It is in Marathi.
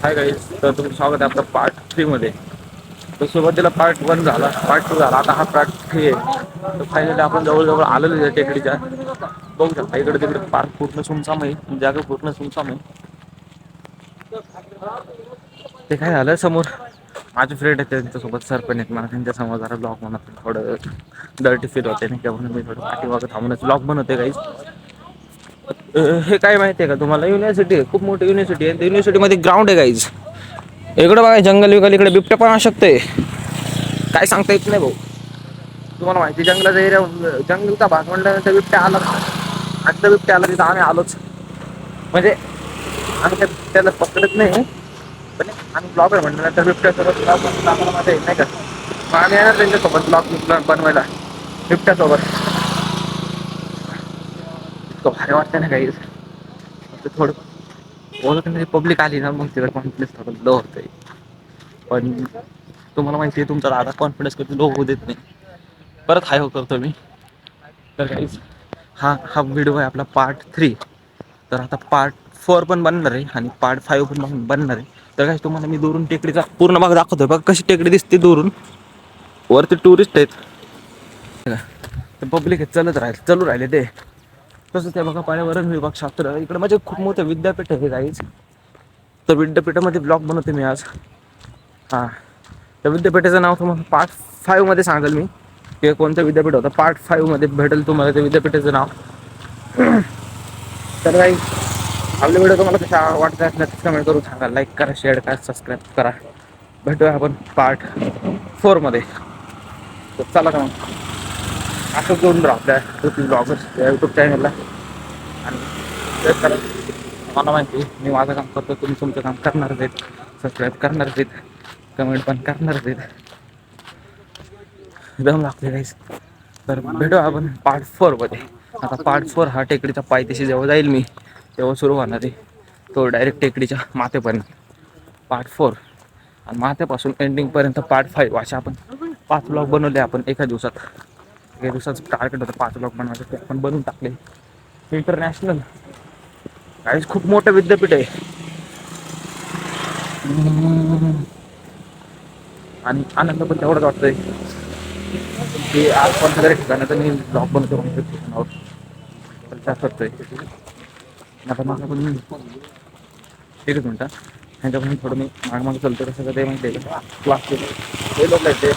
हाय गाईज, तर तुमचं स्वागत आहे आपलं पार्ट 3 मध्ये. तर सुरुवातीला पार्ट 1 झाला, पार्ट 2 झाला, आता हा पार्ट 3 आहे. तर फायनली आपण जवळजवळ आलेलो आहे टेकडीच्या. बघू शकता इकडे तिकडे पार्क पूर्ण सुमसाम आहे, जागा पूर्ण सुमसाम आहे. ते काय झालं, समोर माझे फ्रेंड आहेत त्यांच्यासोबत सरपण आहेत. मला त्यांच्या समोर जरा ब्लॉग बनवतो, थोडं डर्टी फील होते नाही का, म्हणून मी थोडं पाठीमागं थांबूनच ब्लॉग बनवते गाईज. हे काय माहिती आहे का तुम्हाला, युनिव्हर्सिटी आहे, खूप मोठी युनिव्हर्सिटी आहे. युनिव्हर्सिटीमध्ये ग्राउंड आहे गाईज. इकडं बघा जंगल विकल, इकडे बिबट्या पण असू शकते, काय सांगता येत नाही भाऊ. तुम्हाला माहिती जंगलाचा एरिया, जंगलचा भाग म्हणल्यानंतर बिबट्या आला. आता बिबट्या आला तिथं आम्ही आलोच. म्हणजे आम्ही त्याला पकडत नाही, पण आम्ही ब्लॉगर म्हणल्यानंतर बिबट्यासोबत ब्लॉग मध्ये नाही का, मग आम्ही येणार त्यांच्यासोबत ब्लॉग बनवायला बिबट्यासोबत. इतकं भारी वाटतं ना काही, थोडं ओळख नाही पब्लिक आली ना, मग तिला कॉन्फिडन्स थोडं लो होतंय. पण तुम्हाला माहिती आहे तुमचा दादा कॉन्फिडन्स कधी लो होऊ देत नाही. परत हाय हो करतो मी. तर गाईज हा व्हिडिओ आहे आपला पार्ट 3. तर आता पार्ट 4 पण बनणार आहे आणि पार्ट 5 पण बनणार आहे. तर गाईज तुम्हाला मी दुरून टेकडीचा पूर्ण भाग दाखवतोय. बघा कशी टेकडी दिसते दुरून. वरती टुरिस्ट आहेत, पब्लिक आहेत, चालू राहिले ते. तसं ते बघा पर्यावरण विभागशास्त्र इकडे म्हणजे खूप मोठं विद्यापीठ आहे गाईज. तर विद्यापीठामध्ये ब्लॉग बनवते मी आज. हां, त्या विद्यापीठाचं नाव तुम्हाला पार्ट 5 मध्ये सांगेल मी, ते कोणतं विद्यापीठ होतं. पार्ट 5 मध्ये भेटेल तुम्हाला त्या विद्यापीठाचं नाव. तर काही आपले व्हिडिओ तुम्हाला कशा वाटतात नक्कीच कमेंट करून सांगा. लाईक करा, शेअर करा, सबस्क्राईब करा. भेटूया आपण पार्ट 4 मध्ये. तर चला का मग असं जोडून राहा आपल्या पृथ्वी ब्लॉगर्स या यूट्यूब चॅनलला. आणि शेअर करा. मला माहिती आहे मी माझं काम करतो, तुम्ही तुमचं काम करणारच आहेत, सबस्क्राईब करणारच आहेत, कमेंट पण करणारच आहेत. दम लागते गाईस. तर भेटू आपण पार्ट 4 मध्ये. आता पार्ट 4 हा टेकडीचा पायथ्याशी जेव्हा जाईल मी, तेव्हा सुरू होणार आहे तो डायरेक्ट टेकडीच्या माथेपर्यंत पार्ट 4. आणि माथ्यापासून एंडिंगपर्यंत पार्ट 5. अशा आपण 5 ब्लॉग बनवले आपण एका दिवसात. एका दिवसाचं टार्गेट होतं 5 ब्लॉग बनवायचं, ते आपण बनवून टाकले. इंटरनॅशनल काहीच खूप मोठं विद्यापीठ आहे. आणि आनंद पण तेवढाच वाटतोय की आज कोणत्या तरी ठिकाणाचं मी ब्लॉग बनवतो ठिकाणावर प्रचार करतोय. आता माझं पण एकच मिनटं ह्यांच्याकडून थोडं मी मागमाग चालतो. कसं का ते माहिती आहे का, क्लास ते लोक आहेत ते